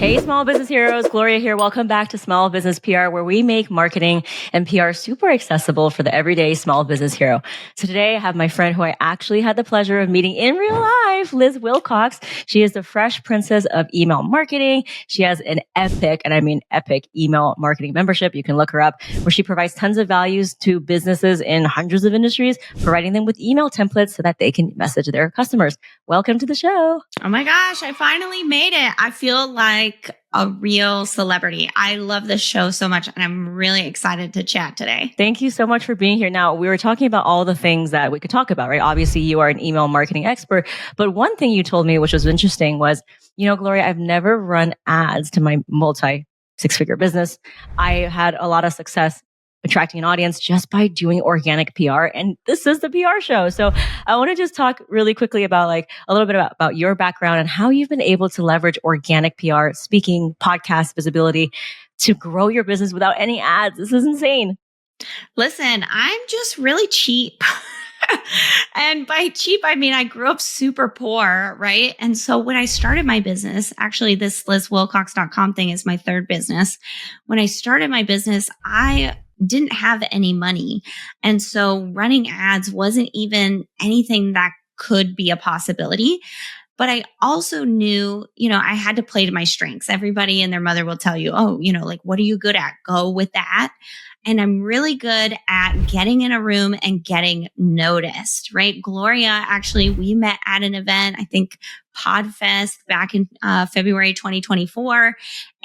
Hey, small business heroes, Gloria here. Welcome back to Small Business PR, where we make marketing and PR super accessible for the everyday small business hero. So today I have my friend who I actually had the pleasure of meeting in real life, Liz Wilcox. She is the fresh princess of email marketing. She has an epic, and I mean epic, email marketing membership. You can look her up, where she provides tons of values to businesses in hundreds of industries, providing them with email templates so that they can message their customers. Welcome to the show. Oh my gosh, I finally made it. I feel like a real celebrity. I love this show so much, and I'm really excited to chat today. Thank you so much for being here. Now, we were talking about all the things that we could talk about, right? Obviously, you are an email marketing expert, but one thing you told me, which was interesting, was, Gloria, I've never run ads to my multi-six-figure business. I had a lot of success attracting an audience just by doing organic PR. And this is the PR show. So I want to just talk really quickly about a little bit about your background and how you've been able to leverage organic PR, speaking, podcast visibility to grow your business without any ads. This is insane. Listen, I'm just really cheap. And by cheap, I mean, I grew up super poor, right? And so when I started my business, actually this LizWilcox.com thing is my third business. When I started my business, I didn't have any money. And so running ads wasn't even anything that could be a possibility. But I also knew, I had to play to my strengths. Everybody and their mother will tell you, oh, what are you good at? Go with that. And I'm really good at getting in a room and getting noticed, right? Gloria, actually, we met at an event, I think PodFest back in February 2024.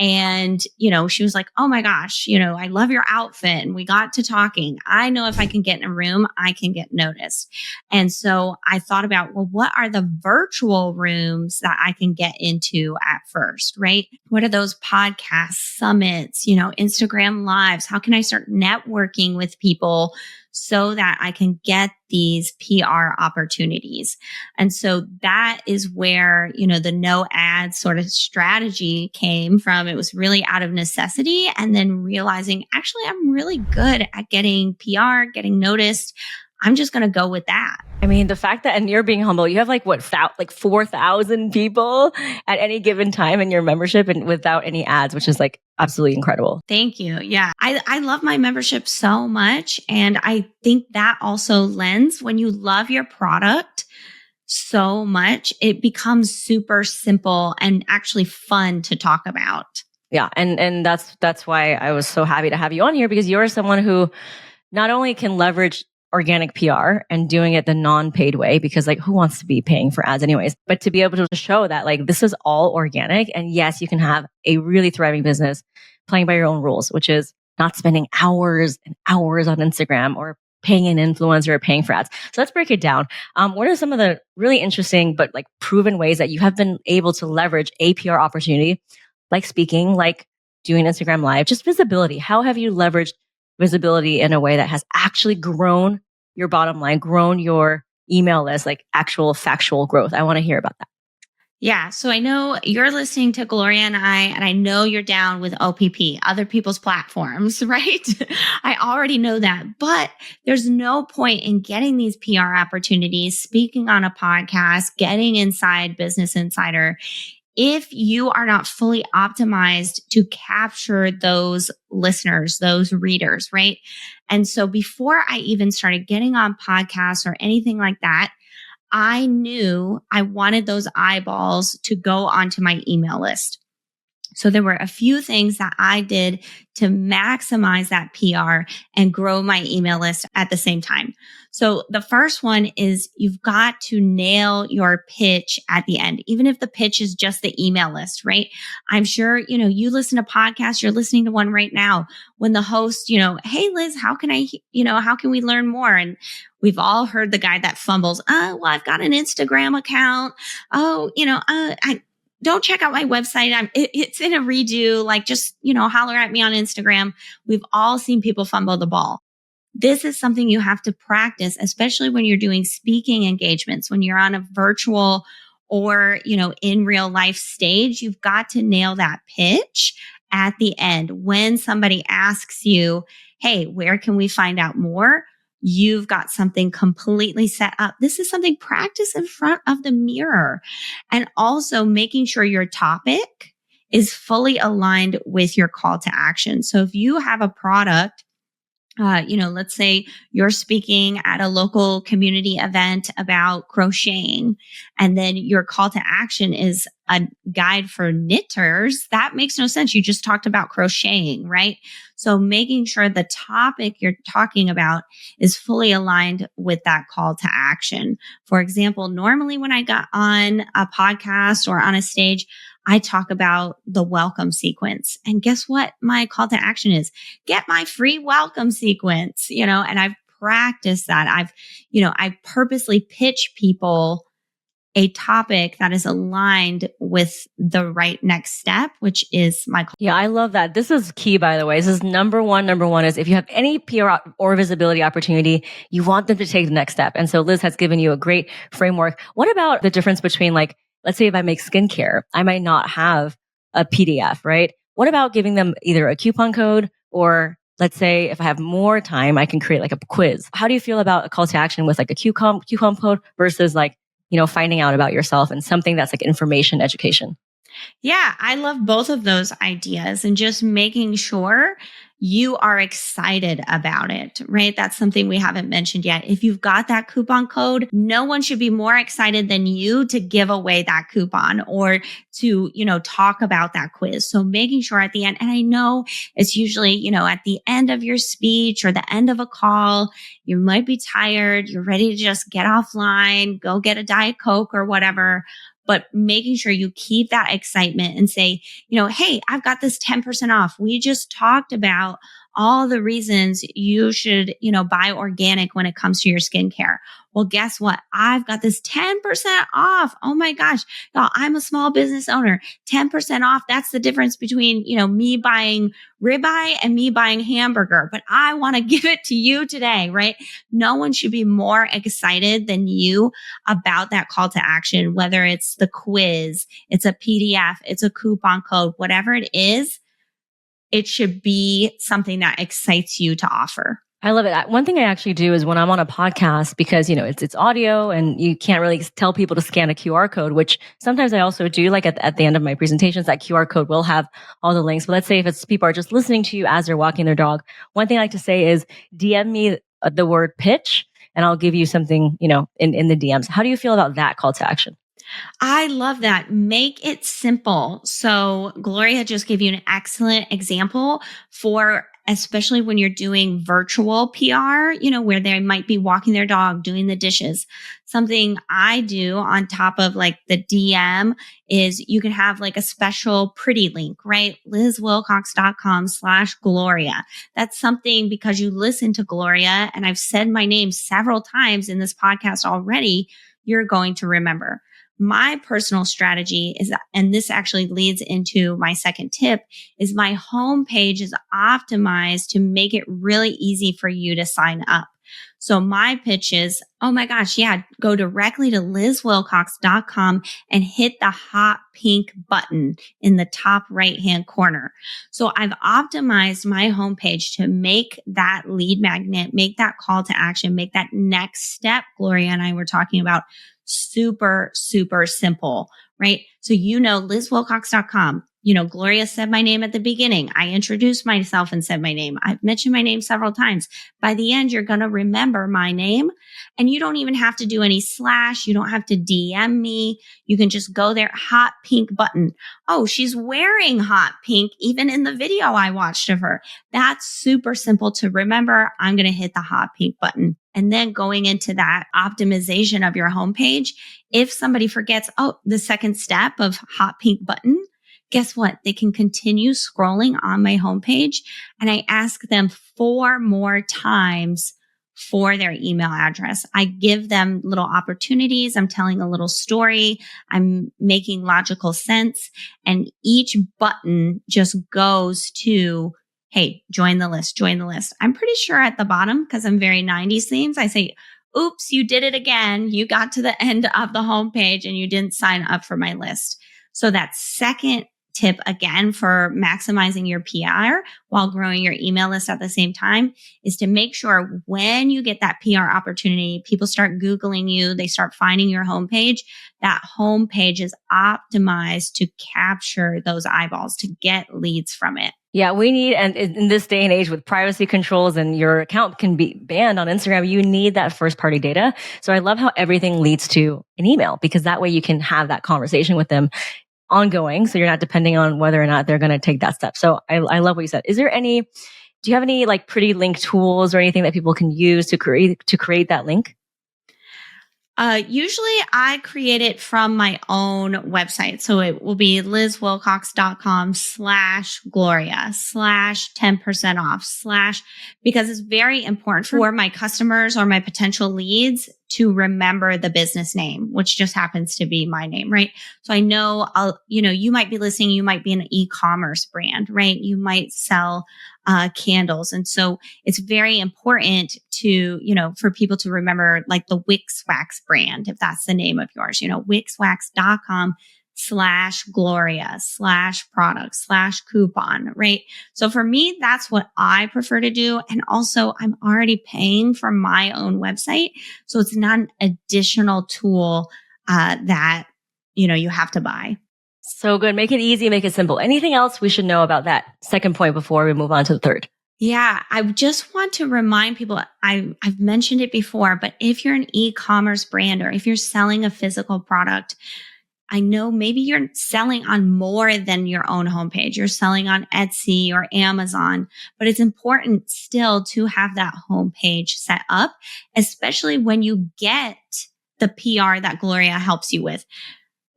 And, she was like, oh my gosh, I love your outfit. And we got to talking. I know if I can get in a room, I can get noticed. And so I thought about, well, what are the virtual rooms that I can get into at first, right? What are those podcasts, summits, Instagram lives? How can I start networking with people so that I can get these PR opportunities? And so that is where, the no ads sort of strategy came from. It was really out of necessity, and then realizing, actually, I'm really good at getting PR, getting noticed. I'm just going to go with that. I mean, the fact that, and you're being humble, you have 4,000 people at any given time in your membership and without any ads, which is absolutely incredible. Thank you. Yeah. I love my membership so much. And I think that also lends, when you love your product so much, it becomes super simple and actually fun to talk about. Yeah. And that's why I was so happy to have you on here, because you're someone who not only can leverage organic PR and doing it the non-paid way, because who wants to be paying for ads anyways, but to be able to show that this is all organic. And yes, you can have a really thriving business playing by your own rules, which is not spending hours and hours on Instagram or paying an influencer or paying for ads. So let's break it down. What are some of the really interesting, but proven ways that you have been able to leverage a PR opportunity, like speaking, like doing Instagram live, just visibility? How have you leveraged visibility in a way that has actually grown your bottom line, grown your email list, actual factual growth? I want to hear about that. Yeah. So I know you're listening to Gloria and I know you're down with OPP, other people's platforms, right? I already know that, but there's no point in getting these PR opportunities, speaking on a podcast, getting inside Business Insider, if you are not fully optimized to capture those listeners, those readers, right? And so before I even started getting on podcasts or anything like that, I knew I wanted those eyeballs to go onto my email list. So there were a few things that I did to maximize that PR and grow my email list at the same time. So the first one is you've got to nail your pitch at the end, even if the pitch is just the email list, right? I'm sure, you listen to podcasts, you're listening to one right now when the host, hey, Liz, how can we learn more? And we've all heard the guy that fumbles. Well, I've got an Instagram account. I don't check out my website. It's in a redo. Just, holler at me on Instagram. We've all seen people fumble the ball. This is something you have to practice, especially when you're doing speaking engagements, when you're on a virtual or, in real life stage. You've got to nail that pitch at the end. When somebody asks you, hey, where can we find out more? You've got something completely set up. This is something practice in front of the mirror. And also making sure your topic is fully aligned with your call to action. So if you have a product, let's say you're speaking at a local community event about crocheting, and then your call to action is a guide for knitters. That makes no sense. You just talked about crocheting, right? So making sure the topic you're talking about is fully aligned with that call to action. For example, normally when I got on a podcast or on a stage, I talk about the welcome sequence. And guess what? My call to action is get my free welcome sequence, and I've practiced that. I purposely pitch people a topic that is aligned with the right next step, which is my call. Yeah, I love that. This is key, by the way. This is number one. Number one is if you have any PR or visibility opportunity, you want them to take the next step. And so Liz has given you a great framework. What about the difference between, like, let's say if I make skincare, I might not have a PDF, right? What about giving them either a coupon code, or let's say if I have more time, I can create like a quiz. How do you feel about a call to action with like a coupon code versus like, finding out about yourself and something that's like information education? Yeah, I love both of those ideas, and just making sure you are excited about it, right? That's something we haven't mentioned yet. If you've got that coupon code, no one should be more excited than you to give away that coupon or to, talk about that quiz. So making sure at the end, and I know it's usually, at the end of your speech or the end of a call, you might be tired. You're ready to just get offline, go get a Diet Coke or whatever. But making sure you keep that excitement and say, hey, I've got this 10% off. We just talked about all the reasons you should, buy organic when it comes to your skincare. Well, guess what? I've got this 10% off. Oh my gosh, y'all, I'm a small business owner. 10% off. That's the difference between, me buying ribeye and me buying hamburger, but I want to give it to you today, right? No one should be more excited than you about that call to action, whether it's the quiz, it's a PDF, it's a coupon code, whatever it is. It should be something that excites you to offer. I love it. One thing I actually do is when I'm on a podcast, because, it's audio and you can't really tell people to scan a QR code, which sometimes I also do, like at the end of my presentations, that QR code will have all the links. But let's say if it's people are just listening to you as they're walking their dog, one thing I like to say is DM me the word pitch and I'll give you something, in the DMs. How do you feel about that call to action? I love that. Make it simple. So Gloria just gave you an excellent example for, especially when you're doing virtual PR, where they might be walking their dog, doing the dishes. Something I do on top of like the DM is you can have like a special pretty link, right? LizWilcox.com/Gloria. That's something, because you listen to Gloria, and I've said my name several times in this podcast already, you're going to remember. My personal strategy is, and this actually leads into my second tip, is my homepage is optimized to make it really easy for you to sign up. So my pitch is, oh my gosh, yeah, go directly to LizWilcox.com and hit the hot pink button in the top right-hand corner. So I've optimized my homepage to make that lead magnet, make that call to action, make that next step Gloria and I were talking about super, super simple, right? So, LizWilcox.com. Gloria said my name at the beginning. I introduced myself and said my name. I've mentioned my name several times. By the end, you're going to remember my name, and you don't even have to do any slash. You don't have to DM me. You can just go there, hot pink button. Oh, she's wearing hot pink, even in the video I watched of her. That's super simple to remember. I'm going to hit the hot pink button. And then going into that optimization of your homepage, if somebody forgets, the second step of hot pink button, guess what? They can continue scrolling on my homepage, and I ask them 4 more times for their email address. I give them little opportunities. I'm telling a little story. I'm making logical sense. And each button just goes to, hey, join the list, join the list. I'm pretty sure at the bottom, because I'm very 90s themes, I say, oops, you did it again. You got to the end of the homepage and you didn't sign up for my list. So that second tip again for maximizing your PR while growing your email list at the same time is to make sure when you get that PR opportunity, people start Googling you, they start finding your homepage, that homepage is optimized to capture those eyeballs, to get leads from it. Yeah, we need, and in this day and age with privacy controls and your account can be banned on Instagram, you need that first party data. So I love how everything leads to an email, because that way you can have that conversation with them ongoing. So you're not depending on whether or not they're going to take that step. So I love what you said. Do you have any like pretty link tools or anything that people can use to create that link? Usually I create it from my own website. So it will be lizwilcox.com/Gloria/10% off/ because it's very important for my customers or my potential leads to remember the business name, which just happens to be my name, right? So I know you might be listening, you might be an e-commerce brand, right? You might sell candles. And so it's very important to, for people to remember like the Wix Wax brand, if that's the name of yours, wixwax.com/Gloria/product/coupon, right? So for me, that's what I prefer to do. And also I'm already paying for my own website. So it's not an additional tool that, you have to buy. So good. Make it easy, make it simple. Anything else we should know about that second point before we move on to the third? Yeah, I just want to remind people, I've mentioned it before, but if you're an e-commerce brand or if you're selling a physical product, I know maybe you're selling on more than your own homepage. You're selling on Etsy or Amazon, but it's important still to have that homepage set up, especially when you get the PR that Gloria helps you with.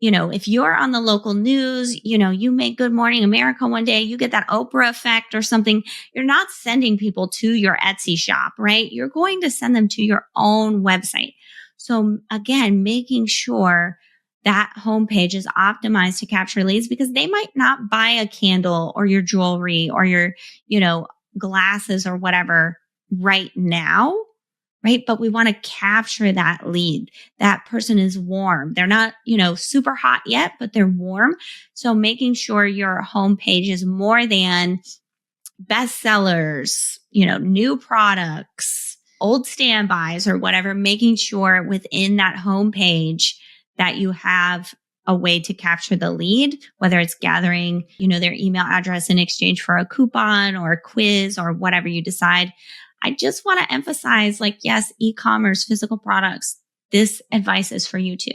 If you're on the local news, you make Good Morning America one day, you get that Oprah effect or something. You're not sending people to your Etsy shop, right? You're going to send them to your own website. So again, making sure that homepage is optimized to capture leads, because they might not buy a candle or your jewelry or your, glasses or whatever right now. Right. But we want to capture that lead. That person is warm. They're not, super hot yet, but they're warm. So making sure your homepage is more than bestsellers, new products, old standbys or whatever, making sure within that homepage that you have a way to capture the lead, whether it's gathering, their email address in exchange for a coupon or a quiz or whatever you decide. I just want to emphasize, yes, e-commerce, physical products, this advice is for you too.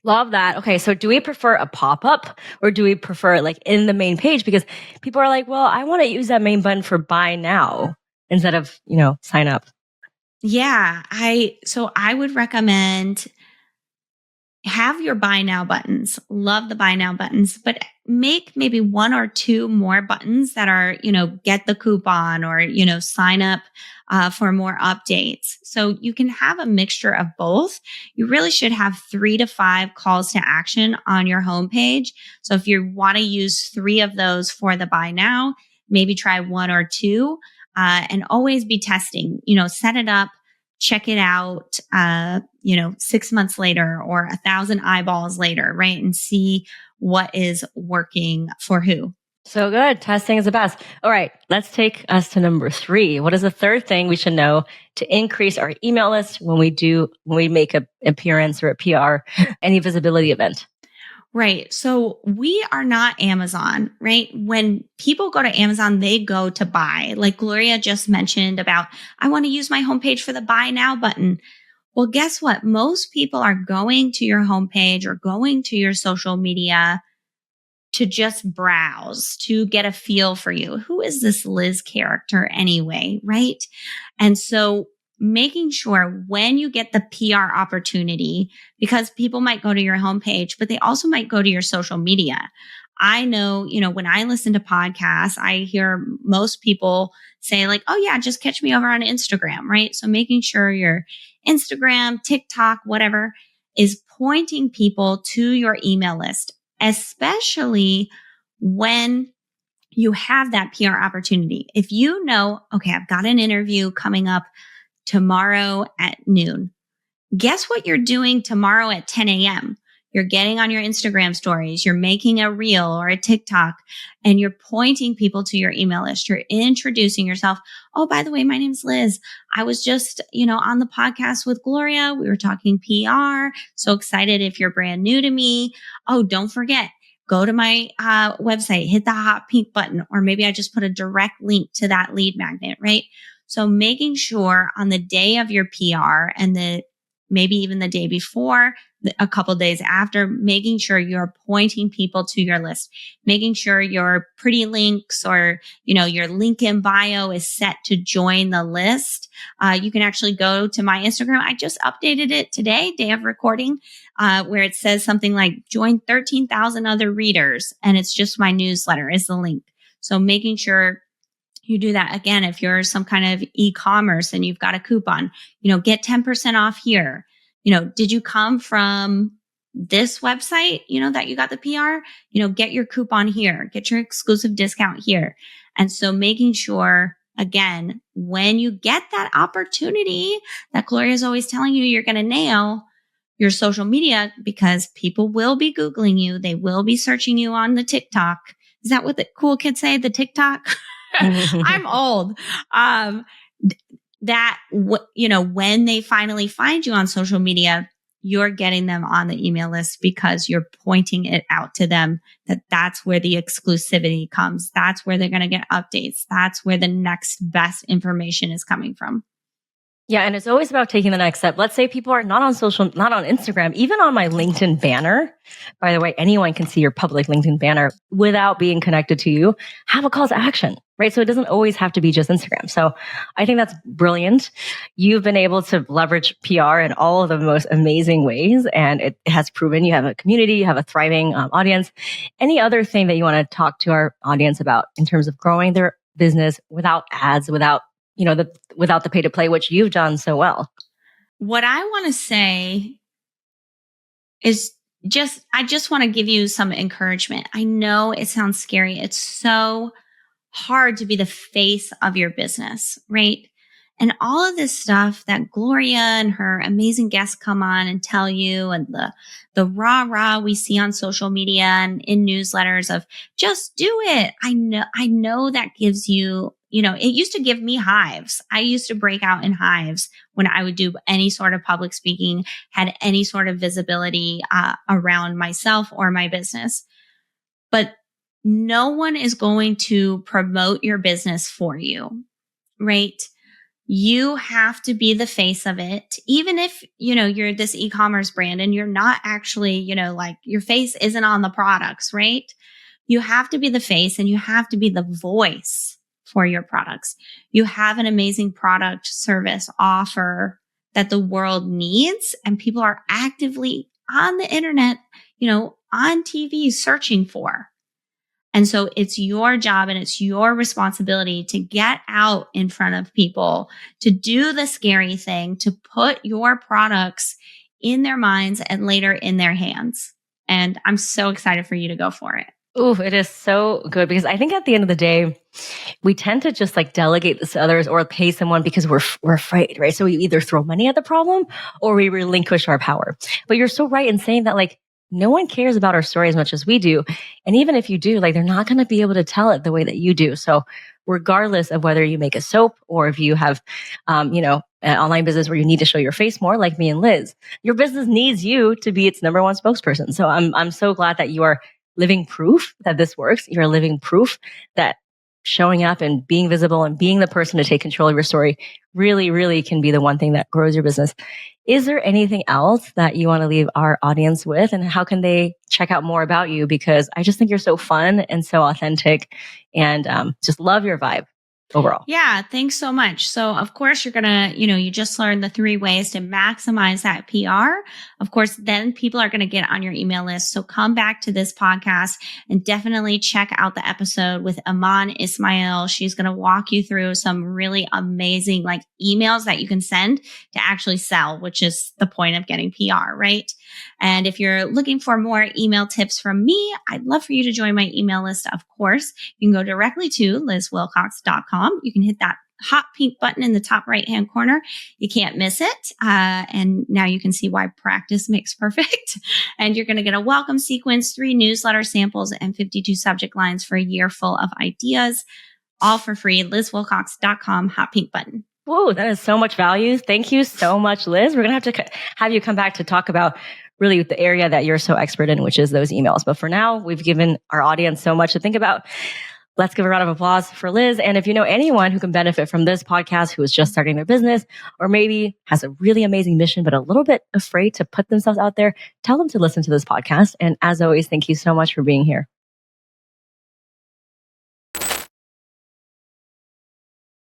Love that. Okay. So do we prefer a pop-up or do we prefer like in the main page? Because people are like, well, I want to use that main button for buy now instead of, sign up. Yeah. So I would recommend have your buy now buttons. Love the buy now buttons, but make maybe one or two more buttons that are, get the coupon or, sign up for more updates. So you can have a mixture of both. You really should have 3 to 5 calls to action on your homepage. So if you want to use 3 of those for the buy now, maybe try 1 or 2 and always be testing, set it up. Check it out, 6 months later or 1,000 eyeballs later, right? And see what is working for who. So good. Testing is the best. All right. Let's take us to number 3. What is the third thing we should know to increase our email list when we make an appearance or a PR, any visibility event? Right. So we are not Amazon, right? When people go to Amazon, they go to buy. Like Gloria just mentioned about, I want to use my homepage for the buy now button. Well, guess what? Most people are going to your homepage or going to your social media to just browse, to get a feel for you. Who is this Liz character anyway, right? And so making sure when you get the PR opportunity, because people might go to your homepage, but they also might go to your social media. I know, when I listen to podcasts, I hear most people say like, oh yeah, just catch me over on Instagram, right? So making sure your Instagram, TikTok, whatever is pointing people to your email list, especially when you have that PR opportunity. If you know, okay, I've got an interview coming up tomorrow at noon. Guess what you're doing tomorrow at 10 a.m.? you're getting on your Instagram stories, you're making a reel or a TikTok, and you're pointing people to your email list. You're introducing yourself. Oh, by the way, my name's Liz. I was just, on the podcast with Gloria. We were talking PR. So excited if you're brand new to me. Oh, don't forget, go to my website, hit the hot pink button, or maybe I just put a direct link to that lead magnet, right? So making sure on the day of your PR and maybe even the day before, a couple of days after, making sure you're pointing people to your list, making sure your pretty links or, your link in bio is set to join the list. You can actually go to my Instagram. I just updated it today, day of recording, where it says something like join 13,000 other readers. And it's just my newsletter is the link. So making sure you do that. Again, if you're some kind of e-commerce and you've got a coupon, get 10% off here. Did you come from this website, that you got the PR? Get your coupon here, get your exclusive discount here. And so making sure, again, when you get that opportunity that Gloria is always telling you you're going to nail your social media, because people will be Googling you. They will be searching you on the TikTok. Is that what the cool kids say? The TikTok? I'm old. When they finally find you on social media, you're getting them on the email list because you're pointing it out to them that's where the exclusivity comes. That's where they're going to get updates. That's where the next best information is coming from. Yeah. And it's always about taking the next step. Let's say people are not on Instagram, even on my LinkedIn banner. By the way, anyone can see your public LinkedIn banner without being connected to you. Have a call to action, right? So it doesn't always have to be just Instagram. So I think that's brilliant. You've been able to leverage PR in all of the most amazing ways. And it has proven you have a community, you have a thriving audience. Any other thing that you want to talk to our audience about in terms of growing their business without ads, without the pay to play, which you've done so well? What I want to say is I just want to give you some encouragement. I know it sounds scary. It's so hard to be the face of your business, right? And all of this stuff that Gloria and her amazing guests come on and tell you, and the rah we see on social media and in newsletters of just do it. I know that gives you, it used to give me hives. I used to break out in hives when I would do any sort of public speaking, had any sort of visibility around myself or my business. But no one is going to promote your business for you, right? You have to be the face of it. Even if, you're this e-commerce brand and you're not actually, your face isn't on the products, right? You have to be the face and you have to be the voice for your products. You have an amazing product, service, offer that the world needs, and people are actively on the internet, on TV searching for. And so it's your job and it's your responsibility to get out in front of people, to do the scary thing, to put your products in their minds and later in their hands. And I'm so excited for you to go for it. Ooh, it is so good, because I think at the end of the day, we tend to just delegate this to others or pay someone because we're afraid, right? So we either throw money at the problem or we relinquish our power. But you're so right in saying that no one cares about our story as much as we do. And even if you do, they're not going to be able to tell it the way that you do. So regardless of whether you make a soap or if you have, an online business where you need to show your face more, like me and Liz, your business needs you to be its number one spokesperson. So I'm so glad that you are living proof that this works. You're living proof that showing up and being visible and being the person to take control of your story really, really can be the one thing that grows your business. Is there anything else that you want to leave our audience with, and how can they check out more about you? Because I just think you're so fun and so authentic, and just love your vibe overall. Yeah, thanks so much. So of course you're going to, you just learned the 3 ways to maximize that PR. Of course, then people are going to get on your email list. So come back to this podcast and definitely check out the episode with Aman Ismail. She's going to walk you through some really amazing emails that you can send to actually sell, which is the point of getting PR, right? And if you're looking for more email tips from me, I'd love for you to join my email list. Of course, you can go directly to lizwilcox.com. You can hit that hot pink button in the top right-hand corner. You can't miss it. And now you can see why practice makes perfect. And you're going to get a welcome sequence, 3 newsletter samples, and 52 subject lines for a year full of ideas, all for free. LizWilcox.com, hot pink button. Whoa, that is so much value. Thank you so much, Liz. We're going to have to have you come back to talk about really the area that you're so expert in, which is those emails. But for now, we've given our audience so much to think about. Let's give a round of applause for Liz. And if you know anyone who can benefit from this podcast, who is just starting their business, or maybe has a really amazing mission, but a little bit afraid to put themselves out there, tell them to listen to this podcast. And as always, thank you so much for being here.